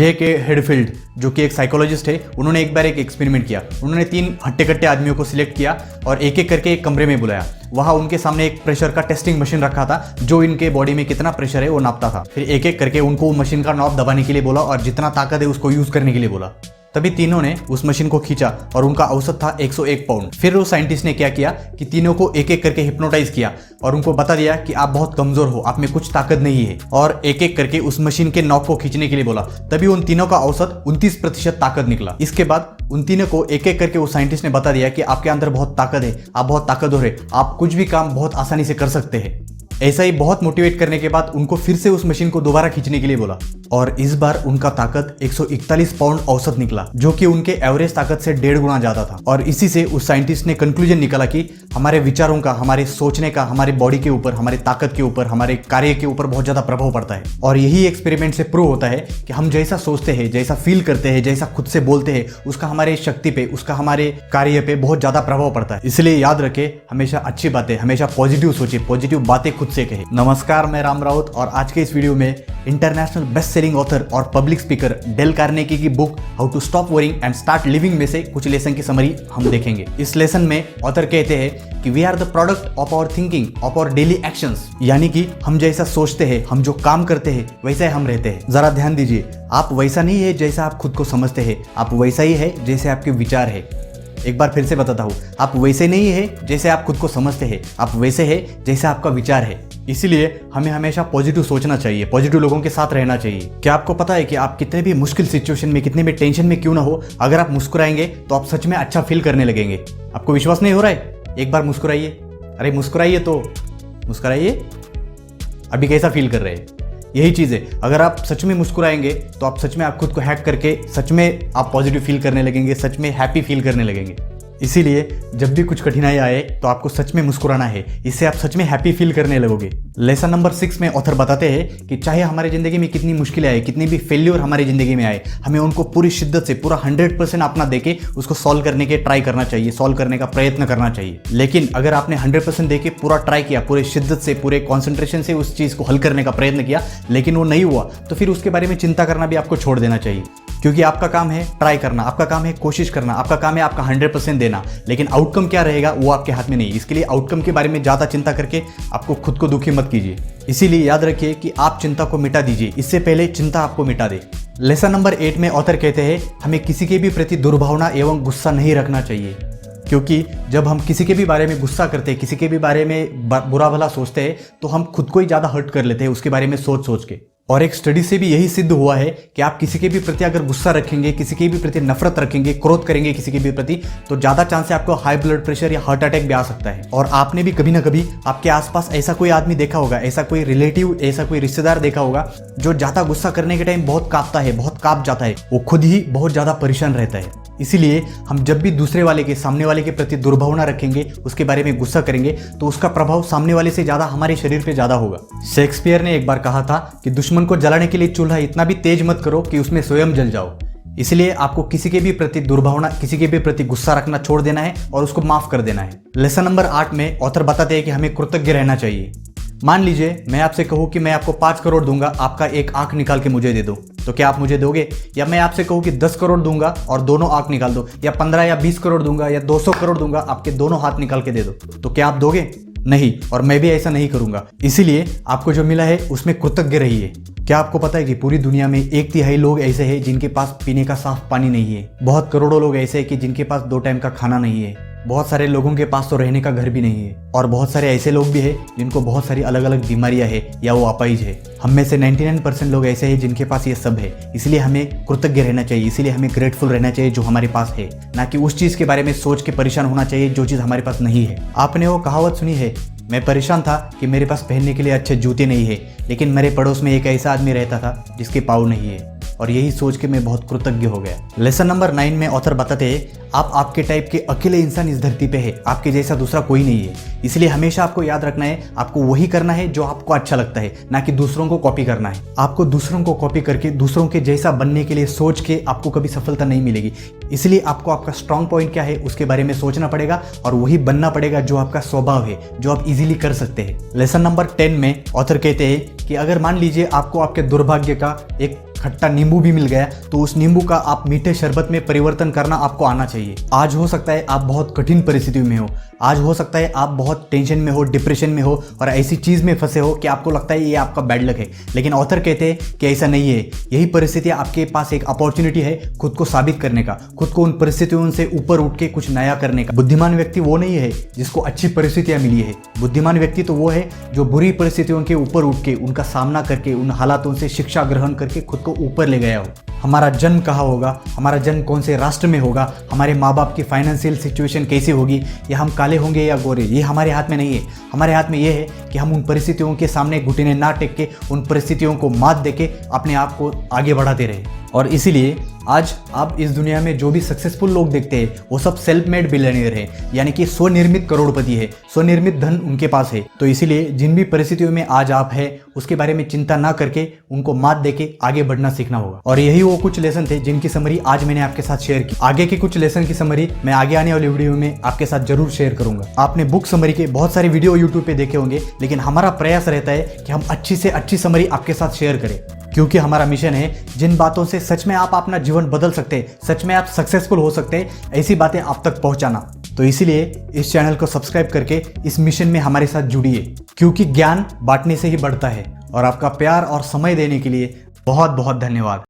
जे के हेडफील्ड जो कि एक साइकोलॉजिस्ट है, उन्होंने एक बार एक एक्सपेरिमेंट किया। उन्होंने 3 हट्टे-कट्टे आदमियों को सिलेक्ट किया और एक एक करके एक कमरे में बुलाया। वहाँ उनके सामने एक प्रेशर का टेस्टिंग मशीन रखा था जो इनके बॉडी में कितना प्रेशर है वो नापता था। फिर एक एक करके उनको वो मशीन का नॉब दबाने के लिए बोला और जितना ताकत है उसको यूज करने के लिए बोला। तभी तीनों ने उस मशीन को खींचा और उनका औसत था 101 पाउंड। फिर वो साइंटिस्ट ने क्या किया कि तीनों को एक एक करके हिप्नोटाइज किया और उनको बता दिया कि आप बहुत कमजोर हो, आप में कुछ ताकत नहीं है, और एक एक करके उस मशीन के नॉब को खींचने के लिए बोला। तभी उन तीनों का औसत 29% ताकत निकला। इसके बाद उन तीनों को एक एक करके उस साइंटिस्ट ने बता दिया कि आपके अंदर बहुत ताकत है, आप बहुत ताकतवर है, आप कुछ भी काम बहुत आसानी से कर सकते हैं। ऐसा ही बहुत मोटिवेट करने के बाद उनको फिर से उस मशीन को दोबारा खींचने के लिए बोला और इस बार उनका ताकत 141 पाउंड औसत निकला, जो कि उनके एवरेज ताकत से 1.5 गुना ज्यादा था। और इसी से उस साइंटिस्ट ने कंक्लूजन निकाला कि हमारे विचारों का, हमारे सोचने का, हमारे बॉडी के ऊपर, हमारे ताकत के ऊपर, हमारे कार्य के ऊपर बहुत ज्यादा प्रभाव पड़ता है। और यही एक्सपेरिमेंट से प्रूव होता है कि हम जैसा सोचते हैं, जैसा फील करते हैं, जैसा खुद से बोलते हैं, उसका हमारे शक्ति पे, उसका हमारे कार्य पे बहुत ज्यादा प्रभाव पड़ता है। इसलिए याद रखें, हमेशा अच्छी बातें, हमेशा पॉजिटिव सोचे, पॉजिटिव बातें खुद से कहे। नमस्कार, मैं राम राउत और आज के इस वीडियो में इंटरनेशनल बेस्ट सेलिंग ऑथर और पब्लिक स्पीकर डेल कार्नेगी की book how to stop worrying and start living में से कुछ लेसन की समरी हम देखेंगे। इस लेसन में ऑथर कहते हैं कि we are the product of our thinking, of our daily actions, यानी कि हम जैसा सोचते हैं, हम जो काम करते हैं, वैसा ही हम रहते हैं। जरा ध्यान दीजिए, आप वैसा नहीं है जैसा आप खुद को समझते हैं, आप वैसा ही है जैसे आपके विचार है। एक बार फिर से बताता हूँ, आप वैसे नहीं है जैसे आप खुद को समझते हैं, आप वैसे है जैसा आपका विचार है। इसीलिए हमें हमेशा पॉजिटिव सोचना चाहिए, पॉजिटिव लोगों के साथ रहना चाहिए। क्या आपको पता है कि आप कितने भी मुश्किल सिचुएशन में, कितने भी टेंशन में क्यों ना हो, अगर आप मुस्कुराएंगे तो आप सच में अच्छा फील करने लगेंगे। आपको विश्वास नहीं हो रहा है? एक बार मुस्कुराइए। अरे मुस्कुराइए तो मुस्कुराइए। अभी कैसा फील कर रहे हैं? यही चीज़ है, अगर आप सच में मुस्कुराएंगे तो आप सच में आप खुद को हैक करके सच में आप पॉजिटिव फील करने लगेंगे, सच में हैप्पी फील करने लगेंगे। इसीलिए जब भी कुछ कठिनाई आए तो आपको सच में मुस्कुराना है, इससे आप सच में हैप्पी फील करने लगोगे। लेसन नंबर 6 में ऑथर बताते हैं कि चाहे हमारी ज़िंदगी में कितनी मुश्किलें आए, कितनी भी फेल्योर हमारी ज़िंदगी में आए, हमें उनको पूरी शिद्दत से, पूरा 100% अपना देके उसको सॉल्व करने के ट्राई करना चाहिए, सॉल्व करने का प्रयत्न करना चाहिए। लेकिन अगर आपने 100% देके पूरा ट्राई किया, पूरे शिद्दत से, पूरे कॉन्सेंट्रेशन से उस चीज़ को हल करने का प्रयत्न किया, लेकिन वो नहीं हुआ, तो फिर उसके बारे में चिंता करना भी आपको छोड़ देना चाहिए। क्योंकि आपका काम है ट्राई करना, आपका काम है कोशिश करना, आपका काम है आपका 100% देना, लेकिन आउटकम क्या रहेगा वो आपके हाथ में नहीं। इसके लिए आउटकम के बारे में ज़्यादा चिंता करके आपको खुद को दुखी मत कीजिए। इसीलिए याद रखिए कि आप चिंता को मिटा दीजिए, इससे पहले चिंता आपको मिटा दे। लेसन नंबर 8 में ऑथर कहते हैं हमें किसी के भी प्रति दुर्भावना एवं गुस्सा नहीं रखना चाहिए, क्योंकि जब हम किसी के भी बारे में गुस्सा करते हैं, किसी के भी बारे में बुरा भला सोचते हैं, तो हम खुद को ही ज़्यादा हर्ट कर लेते हैं उसके बारे में सोच सोच के। और एक स्टडी से भी यही सिद्ध हुआ है कि आप किसी के भी प्रति अगर गुस्सा रखेंगे, किसी के भी प्रति नफरत रखेंगे, क्रोध करेंगे किसी के भी प्रति, तो ज़्यादा चांस है आपको हाई ब्लड प्रेशर या हार्ट अटैक भी आ सकता है। और आपने भी कभी ना कभी आपके आसपास ऐसा कोई आदमी देखा होगा, ऐसा कोई रिलेटिव, ऐसा कोई रिश्तेदार देखा होगा जो ज़्यादा गुस्सा करने के टाइम बहुत कांपता है, बहुत कांप जाता है, वो खुद ही बहुत ज़्यादा परेशान रहता है। इसीलिए हम जब भी दूसरे वाले के, सामने वाले के प्रति दुर्भावना रखेंगे, उसके बारे में गुस्सा करेंगे, तो उसका प्रभाव सामने वाले से ज़्यादा हमारे शरीर पे ज़्यादा होगा। शेक्सपियर ने एक बार कहा था कि दुश्मन को जलाने के लिए चूल्हा इतना भी तेज मत करो कि उसमें स्वयं जल जाओ। इसलिए आपको किसी के भी प्रति दुर्भावना, किसी के भी प्रति गुस्सा रखना छोड़ देना है और उसको माफ कर देना है। लेसन नंबर 8 में ऑथर बताते हैं कि हमें कृतज्ञ रहना चाहिए। मान लीजिए मैं आपसे कहूँ कि मैं आपको 5 करोड़ दूंगा, आपका एक आंख निकाल के मुझे दे दो, तो क्या आप मुझे दोगे? या मैं आपसे कहूँ कि 10 करोड़ दूंगा और दोनों आंख निकाल दो, या 15 या 20 करोड़ दूंगा या 200 करोड़ दूंगा, आपके दोनों हाथ निकाल के दे दो, तो क्या आप दोगे? नहीं, और मैं भी ऐसा नहीं करूंगा। इसीलिए आपको जो मिला है उसमें कृतज्ञ रहिए। क्या आपको पता है कि पूरी दुनिया में 1/3 लोग ऐसे हैं जिनके पास पीने का साफ पानी नहीं है, बहुत करोड़ों लोग ऐसे हैं कि जिनके पास 2 टाइम का खाना नहीं है, बहुत सारे लोगों के पास तो रहने का घर भी नहीं है, और बहुत सारे ऐसे लोग भी हैं जिनको बहुत सारी अलग अलग बीमारियां हैं या वो अपाहिज है। हम में से 99% लोग ऐसे हैं जिनके पास ये सब है। इसलिए हमें कृतज्ञ रहना चाहिए, इसीलिए हमें ग्रेटफुल रहना चाहिए जो हमारे पास है, ना कि उस चीज़ के बारे में सोच के परेशान होना चाहिए जो चीज़ हमारे पास नहीं है। आपने वो कहावत सुनी है, मैं परेशान था कि मेरे पास पहनने के लिए अच्छे जूते नहीं है, लेकिन मेरे पड़ोस में एक ऐसा आदमी रहता था जिसके पाँव नहीं है, और यही सोच के मैं बहुत कृतज्ञ हो गया। लेसन नंबर 9 में ऑथर बताते हैं आप आपके टाइप के अकेले इंसान इस धरती पे है, आपके जैसा दूसरा कोई नहीं है। इसलिए हमेशा आपको याद रखना है, आपको वही करना है जो आपको अच्छा लगता है, ना कि दूसरों को कॉपी करना है। आपको दूसरों को कॉपी करके, दूसरों के जैसा बनने के लिए सोच के आपको कभी सफलता नहीं मिलेगी। इसलिए आपको आपका स्ट्रॉन्ग पॉइंट क्या है उसके बारे में सोचना पड़ेगा और वही बनना पड़ेगा जो आपका स्वभाव है, जो आप इजीली कर सकते हैं। लेसन नंबर 10 में ऑथर कहते हैं कि अगर मान लीजिए आपको आपके दुर्भाग्य का एक खट्टा नींबू भी मिल गया तो उस नींबू का आप मीठे शरबत में परिवर्तन करना आपको आना चाहिए। आज हो सकता है आप बहुत कठिन परिस्थितियों में हो, आज हो सकता है आप बहुत टेंशन में हो, डिप्रेशन में हो और ऐसी चीज़ में फंसे हो कि आपको लगता है ये आपका बैड लक है, लेकिन ऑथर कहते हैं कि ऐसा नहीं है। यही परिस्थितियाँ आपके पास एक अपॉर्चुनिटी है खुद को साबित करने का, खुद को उन परिस्थितियों से ऊपर उठ के कुछ नया करने का। बुद्धिमान व्यक्ति वो नहीं है जिसको अच्छी परिस्थितियाँ मिली है, बुद्धिमान व्यक्ति तो वो है जो बुरी परिस्थितियों के ऊपर उठ के उनका सामना करके उन हालातों से शिक्षा ग्रहण करके खुद को ऊपर ले गया हो। हमारा जन्म कहाँ होगा, हमारा जन्म कौन से राष्ट्र में होगा, हमारे माँ बाप की फाइनेंशियल सिचुएशन कैसी होगी, या हम काले होंगे या गोरे, ये हमारे हाथ में नहीं है। हमारे हाथ में ये है कि हम उन परिस्थितियों के सामने घुटने ना टेक के उन परिस्थितियों को मात दे के अपने आप को आगे बढ़ाते रहे। और इसीलिए आज आप इस दुनिया में जो भी सक्सेसफुल लोग देखते हैं वो सब सेल्फ मेड बिलियनियर है, यानी कि स्वनिर्मित करोड़पति है, स्वनिर्मित धन उनके पास है। तो इसीलिए जिन भी परिस्थितियों में आज आप है उसके बारे में चिंता ना करके उनको मात देके आगे बढ़ना सीखना होगा। और यही वो कुछ लेसन थे जिनकी समरी आज मैंने आपके साथ शेयर की। आगे के कुछ लेसन की समरी मैं आगे आने वाली वीडियो में आपके साथ जरूर शेयर करूंगा। आपने बुक समरी के बहुत सारे वीडियो यूट्यूब पे देखे होंगे, लेकिन हमारा प्रयास रहता है कि हम अच्छी से अच्छी समरी आपके साथ शेयर करें, क्योंकि हमारा मिशन है जिन बातों से सच में आप अपना जीवन बदल सकते हैं, सच में आप सक्सेसफुल हो सकते हैं, ऐसी बातें आप तक पहुंचाना। तो इसीलिए इस चैनल को सब्सक्राइब करके इस मिशन में हमारे साथ जुड़िए, क्योंकि ज्ञान बांटने से ही बढ़ता है। और आपका प्यार और समय देने के लिए बहुत बहुत धन्यवाद।